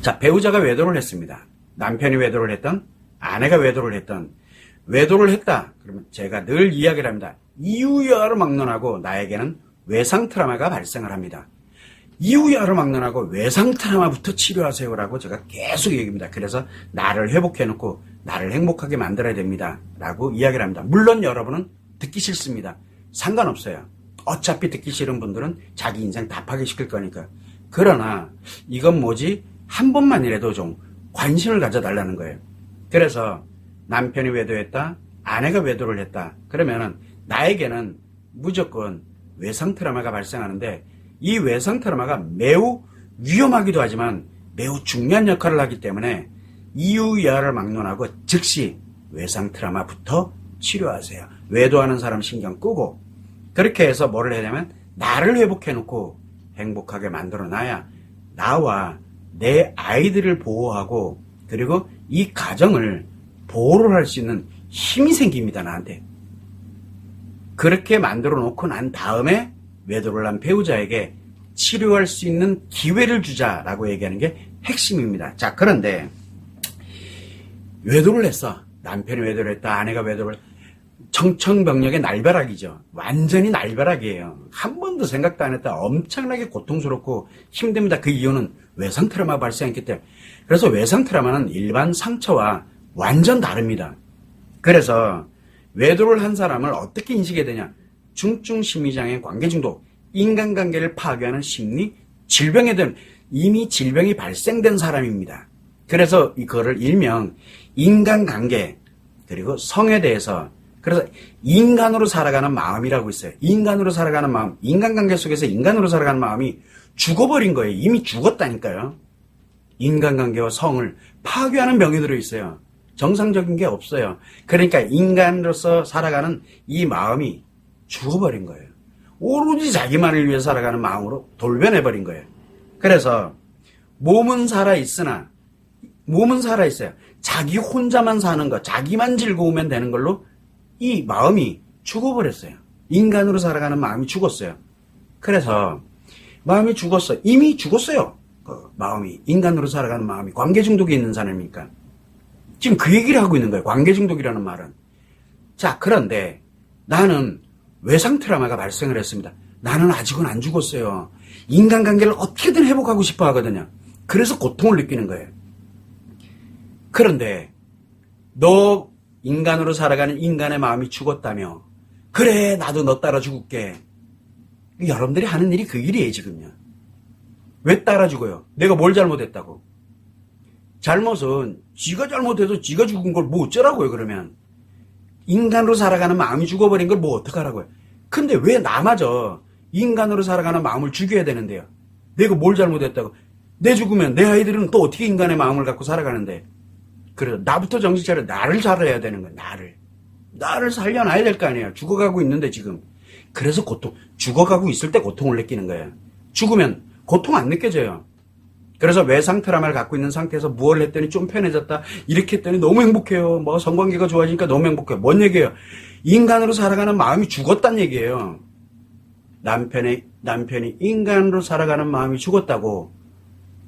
자, 배우자가 외도를 했습니다. 남편이 외도를 했던, 아내가 외도를 했던, 외도를 했다. 그러면 제가 늘 이야기를 합니다. 이유야를 막론하고 나에게는 외상 트라우마가 발생을 합니다. 이유야를 막론하고 외상 트라우마부터 치료하세요라고 제가 계속 얘기합니다. 그래서 나를 회복해놓고 나를 행복하게 만들어야 됩니다. 라고 이야기를 합니다. 물론 여러분은 듣기 싫습니다. 상관없어요. 어차피 듣기 싫은 분들은 자기 인생 다 파괴시킬 거니까. 그러나 이건 뭐지? 한 번만이라도 좀 관심을 가져달라는 거예요. 그래서 남편이 외도했다, 아내가 외도를 했다. 그러면은 나에게는 무조건 외상 트라우마가 발생하는데 이 외상 트라우마가 매우 위험하기도 하지만 매우 중요한 역할을 하기 때문에 이유야를 막론하고 즉시 외상 트라우마부터 치료하세요. 외도하는 사람 신경 끄고 그렇게 해서 뭐를 해야 되냐면 나를 회복해놓고 행복하게 만들어놔야 나와 내 아이들을 보호하고 그리고 이 가정을 보호를 할 수 있는 힘이 생깁니다. 나한테. 그렇게 만들어 놓고 난 다음에 외도를 한 배우자에게 치료할 수 있는 기회를 주자라고 얘기하는 게 핵심입니다. 자, 그런데 외도를 했어. 남편이 외도를 했다. 아내가 외도를 청천벽력의 날벼락이죠. 완전히 날벼락이에요. 한 번도 생각도 안 했다. 엄청나게 고통스럽고 힘듭니다. 그 이유는 외상 트라우마 발생했기 때문에. 그래서 외상 트라우마는 일반 상처와 완전 다릅니다. 그래서 외도를 한 사람을 어떻게 인식해야 되냐? 중증 심리장애 관계 중독, 인간관계를 파괴하는 심리 질병에 대한 이미 질병이 발생된 사람입니다. 그래서 이거를 일명 인간관계 그리고 성에 대해서 그래서 인간으로 살아가는 마음이라고 있어요. 인간으로 살아가는 마음, 인간관계 속에서 인간으로 살아가는 마음이 죽어버린 거예요. 이미 죽었다니까요. 인간관계와 성을 파괴하는 병이 들어있어요. 정상적인 게 없어요. 그러니까 인간으로서 살아가는 이 마음이 죽어버린 거예요. 오로지 자기만을 위해 살아가는 마음으로 돌변해버린 거예요. 그래서 몸은 살아있어요. 자기 혼자만 사는 거, 자기만 즐거우면 되는 걸로 이 마음이 죽어버렸어요. 인간으로 살아가는 마음이 죽었어요. 그래서 마음이 죽었어. 이미 죽었어요. 그 마음이. 인간으로 살아가는 마음이. 관계 중독이 있는 사람이니까. 지금 그 얘기를 하고 있는 거예요. 관계 중독이라는 말은. 자, 그런데 나는 외상 트라우마가 발생을 했습니다. 나는 아직은 안 죽었어요. 인간관계를 어떻게든 회복하고 싶어 하거든요. 그래서 고통을 느끼는 거예요. 그런데 너 인간으로 살아가는 인간의 마음이 죽었다며. 그래, 나도 너 따라 죽을게. 여러분들이 하는 일이 그 일이에요, 지금요. 왜 따라 죽어요? 내가 뭘 잘못했다고? 잘못은 지가 잘못해서 지가 죽은 걸 뭐 어쩌라고요, 그러면. 인간으로 살아가는 마음이 죽어버린 걸 뭐 어떡하라고요. 근데 왜 나마저 인간으로 살아가는 마음을 죽여야 되는데요? 내가 뭘 잘못했다고. 내 죽으면 내 아이들은 또 어떻게 인간의 마음을 갖고 살아가는데. 그래서 나부터 정신 차려. 나를 살아야 되는 거야. 나를 살려놔야 될 거 아니에요. 죽어가고 있는데 지금. 그래서 죽어가고 있을 때 고통을 느끼는 거예요. 죽으면 고통 안 느껴져요. 그래서 외상 트라우마를 갖고 있는 상태에서 무엇을 했더니 좀 편해졌다. 이렇게 했더니 너무 행복해요. 뭐 성관계가 좋아지니까 너무 행복해요. 뭔 얘기예요? 인간으로 살아가는 마음이 죽었다는 얘기예요. 남편이 인간으로 살아가는 마음이 죽었다고.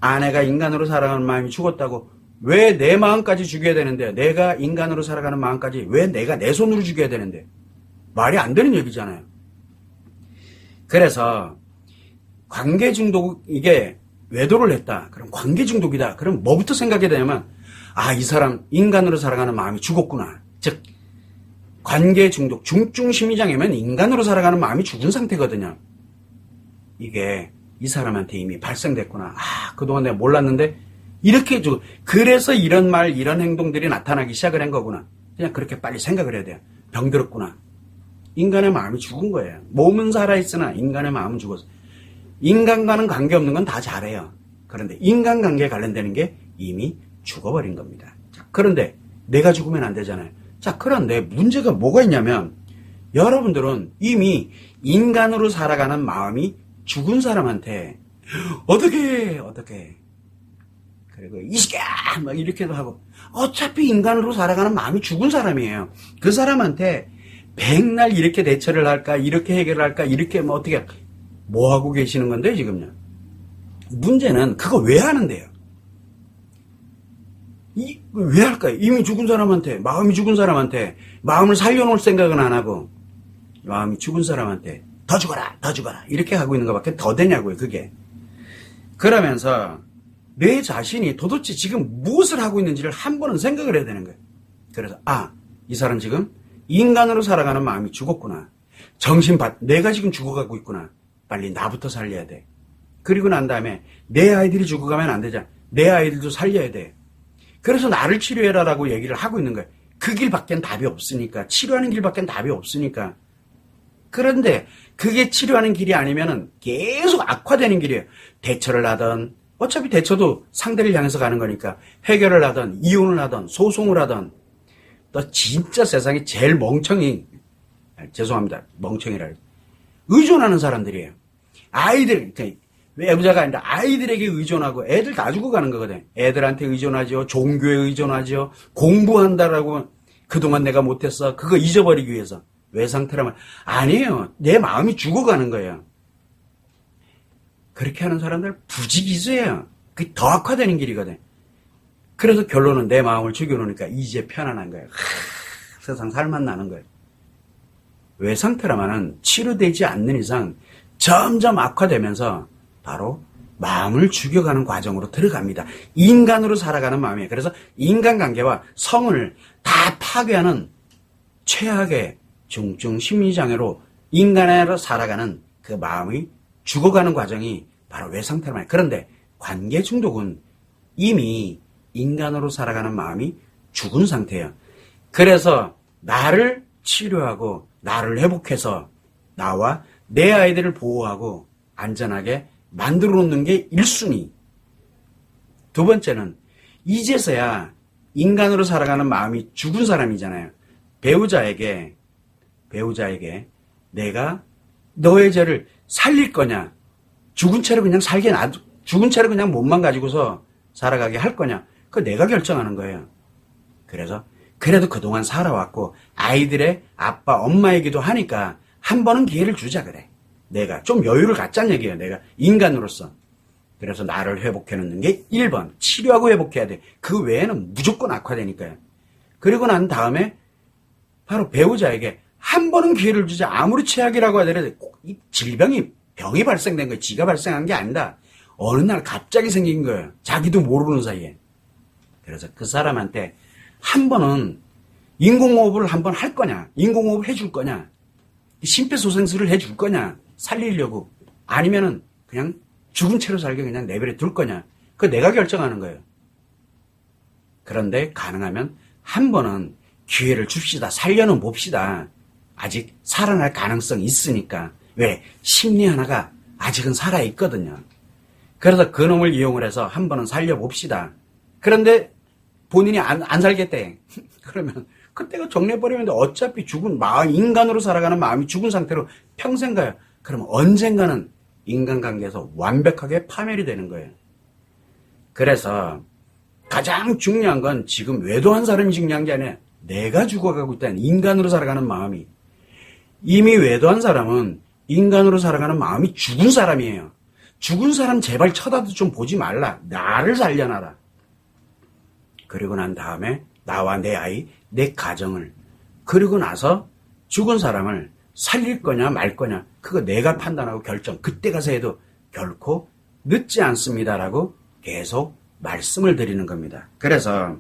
아내가 인간으로 살아가는 마음이 죽었다고. 왜 내 마음까지 죽여야 되는데, 내가 인간으로 살아가는 마음까지 왜 내가 내 손으로 죽여야 되는데, 말이 안 되는 얘기잖아요. 그래서 관계 중독, 이게 외도를 했다. 그럼 관계 중독이다. 그럼 뭐부터 생각해야 되냐면, 아, 이 사람 인간으로 살아가는 마음이 죽었구나. 즉 관계 중독, 중증 심리장애면 인간으로 살아가는 마음이 죽은 상태거든요. 이게 이 사람한테 이미 발생됐구나. 아, 그동안 내가 몰랐는데 이렇게 죽어. 그래서 이런 말, 이런 행동들이 나타나기 시작을 한 거구나. 그냥 그렇게 빨리 생각을 해야 돼요. 병들었구나. 인간의 마음이 죽은 거예요. 몸은 살아있으나 인간의 마음은 죽었어. 인간과는 관계없는 건 다 잘해요. 그런데 인간관계에 관련되는 게 이미 죽어버린 겁니다. 자, 그런데 내가 죽으면 안 되잖아요. 자, 그런데 문제가 뭐가 있냐면 여러분들은 이미 인간으로 살아가는 마음이 죽은 사람한테 어떻게 그리고 이 새끼야 막 이렇게도 하고 어차피 인간으로 살아가는 마음이 죽은 사람이에요. 그 사람한테 백날 이렇게 대처를 할까, 이렇게 해결을 할까, 이렇게 뭐 어떻게 뭐 하고 계시는 건데 지금요. 문제는 그거 왜 하는데요? 왜 할까요? 이미 죽은 사람한테, 마음이 죽은 사람한테 마음을 살려놓을 생각은 안 하고 마음이 죽은 사람한테 더 죽어라, 더 죽어라 이렇게 하고 있는 것밖에 더 되냐고요, 그게. 그러면서 내 자신이 도대체 지금 무엇을 하고 있는지를 한 번은 생각을 해야 되는 거예요. 그래서 이 사람 지금 인간으로 살아가는 마음이 죽었구나. 내가 지금 죽어가고 있구나. 빨리 나부터 살려야 돼. 그리고 난 다음에 내 아이들이 죽어가면 안 되잖아. 내 아이들도 살려야 돼. 그래서 나를 치료해라라고 얘기를 하고 있는 거예요. 그 길밖엔 답이 없으니까. 치료하는 길밖엔 답이 없으니까. 그런데 그게 치료하는 길이 아니면은 계속 악화되는 길이에요. 대처를 하든, 어차피 대처도 상대를 향해서 가는 거니까 해결을 하든, 이혼을 하든, 소송을 하든. 또 진짜 세상에 제일 죄송합니다. 멍청이라. 의존하는 사람들이에요. 외부자가 아니라 아이들에게 의존하고 애들 다 죽어가는 거거든. 애들한테 의존하죠. 종교에 의존하죠. 공부한다라고 그동안 내가 못했어. 그거 잊어버리기 위해서. 외상트라면 아니에요. 내 마음이 죽어가는 거예요. 그렇게 하는 사람들 부지기수예요. 그게 더 악화되는 길이거든. 그래서 결론은 내 마음을 죽여놓으니까 이제 편안한 거예요. 세상 살만 나는 거예요. 외상트라마는 치료되지 않는 이상 점점 악화되면서 바로 마음을 죽여가는 과정으로 들어갑니다. 인간으로 살아가는 마음이에요. 그래서 인간관계와 성을 다 파괴하는 최악의 중증 심리장애로 인간으로 살아가는 그 마음이 죽어가는 과정이 바로 외상트라마예요. 그런데 관계 중독은 이미 인간으로 살아가는 마음이 죽은 상태예요. 그래서 나를 치료하고 나를 회복해서 나와 내 아이들을 보호하고 안전하게 만들어 놓는 게 1순위. 두 번째는 이제서야 인간으로 살아가는 마음이 죽은 사람이잖아요. 배우자에게 내가 너의 죄를 살릴 거냐, 죽은 채로 그냥 죽은 채로 그냥 몸만 가지고서 살아가게 할 거냐, 그거 내가 결정하는 거예요. 그래서 그래도 그동안 살아왔고 아이들의 아빠, 엄마이기도 하니까 한 번은 기회를 주자 그래. 내가 좀 여유를 갖자는 얘기예요. 내가 인간으로서. 그래서 나를 회복해놓는 게 1번. 치료하고 회복해야 돼. 그 외에는 무조건 악화되니까요. 그리고 난 다음에 바로 배우자에게 한 번은 기회를 주자. 아무리 최악이라고 하더라도 꼭 이 병이 발생된 거예요. 지가 발생한 게 아니다. 어느 날 갑자기 생긴 거예요. 자기도 모르는 사이에. 그래서 그 사람한테 한 번은 인공호흡을 한 번 할 거냐, 인공호흡 해줄 거냐, 심폐소생술을 해줄 거냐, 살리려고, 아니면은 그냥 죽은 채로 살게 그냥 내버려 둘 거냐, 그거 내가 결정하는 거예요. 그런데 가능하면 한 번은 기회를 줍시다. 살려는 봅시다. 아직 살아날 가능성이 있으니까. 왜? 심리 하나가 아직은 살아있거든요. 그래서 그놈을 이용을 해서 한 번은 살려봅시다. 그런데 본인이 안 살겠대. 그러면 그때가 정리해버리면 어차피 죽은 마음, 인간으로 살아가는 마음이 죽은 상태로 평생 가요. 그러면 언젠가는 인간관계에서 완벽하게 파멸이 되는 거예요. 그래서 가장 중요한 건 지금 외도한 사람이 중요한 게 아니라 내가 죽어가고 있다는 인간으로 살아가는 마음이. 이미 외도한 사람은 인간으로 살아가는 마음이 죽은 사람이에요. 죽은 사람 제발 쳐다도 좀 보지 말라. 나를 살려놔라. 그리고 난 다음에 나와 내 아이, 내 가정을, 그리고 나서 죽은 사람을 살릴 거냐 말 거냐, 그거 내가 판단하고 결정, 그때 가서 해도 결코 늦지 않습니다라고 계속 말씀을 드리는 겁니다. 그래서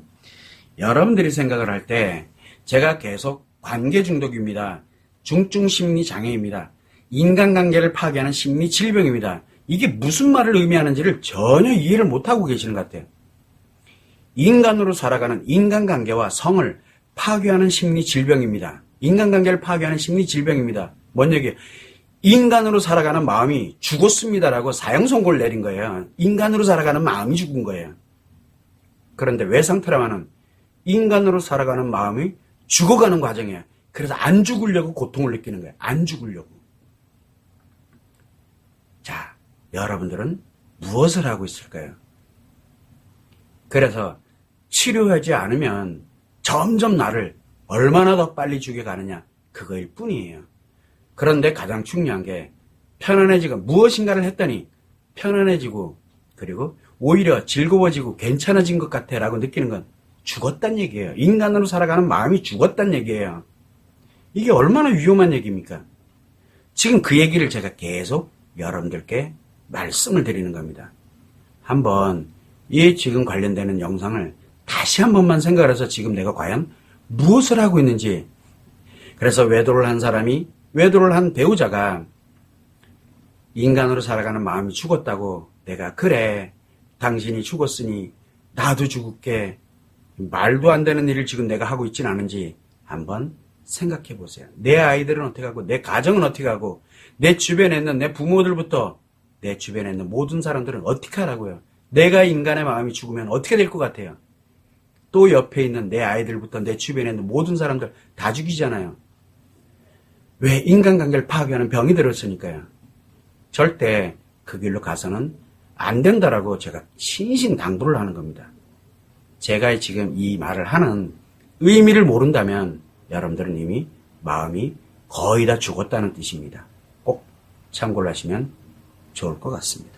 여러분들이 생각을 할 때 제가 계속 관계 중독입니다. 중증 심리 장애입니다. 인간관계를 파괴하는 심리 질병입니다. 이게 무슨 말을 의미하는지를 전혀 이해를 못하고 계시는 것 같아요. 인간으로 살아가는 인간관계와 성을 파괴하는 심리 질병입니다. 인간관계를 파괴하는 심리 질병입니다. 뭔 얘기예요? 인간으로 살아가는 마음이 죽었습니다라고 사형 선고를 내린 거예요. 인간으로 살아가는 마음이 죽은 거예요. 그런데 외상트라마는 인간으로 살아가는 마음이 죽어가는 과정이에요. 그래서 안 죽으려고 고통을 느끼는 거예요. 안 죽으려고. 자, 여러분들은 무엇을 하고 있을까요? 그래서 치료하지 않으면 점점 나를 얼마나 더 빨리 죽여가느냐, 그거일 뿐이에요. 그런데 가장 중요한 게 편안해지고, 무엇인가를 했더니 편안해지고, 그리고 오히려 즐거워지고 괜찮아진 것 같아 라고 느끼는 건 죽었단 얘기예요. 인간으로 살아가는 마음이 죽었단 얘기예요. 이게 얼마나 위험한 얘기입니까? 지금 그 얘기를 제가 계속 여러분들께 말씀을 드리는 겁니다. 한번 이 지금 관련되는 영상을 다시 한 번만 생각을 해서 지금 내가 과연 무엇을 하고 있는지. 그래서 외도를 한 사람이, 외도를 한 배우자가 인간으로 살아가는 마음이 죽었다고 내가 그래 당신이 죽었으니 나도 죽을게, 말도 안 되는 일을 지금 내가 하고 있진 않은지 한번 생각해 보세요. 내 아이들은 어떻게 하고, 내 가정은 어떻게 하고, 내 주변에 있는 내 부모들부터 내 주변에 있는 모든 사람들은 어떻게 하라고요? 내가 인간의 마음이 죽으면 어떻게 될 것 같아요? 또 옆에 있는 내 아이들부터 내 주변에 있는 모든 사람들 다 죽이잖아요. 왜? 인간관계를 파괴하는 병이 들었으니까요. 절대 그 길로 가서는 안 된다라고 제가 신신당부를 하는 겁니다. 제가 지금 이 말을 하는 의미를 모른다면 여러분들은 이미 마음이 거의 다 죽었다는 뜻입니다. 꼭 참고를 하시면 좋을 것 같습니다.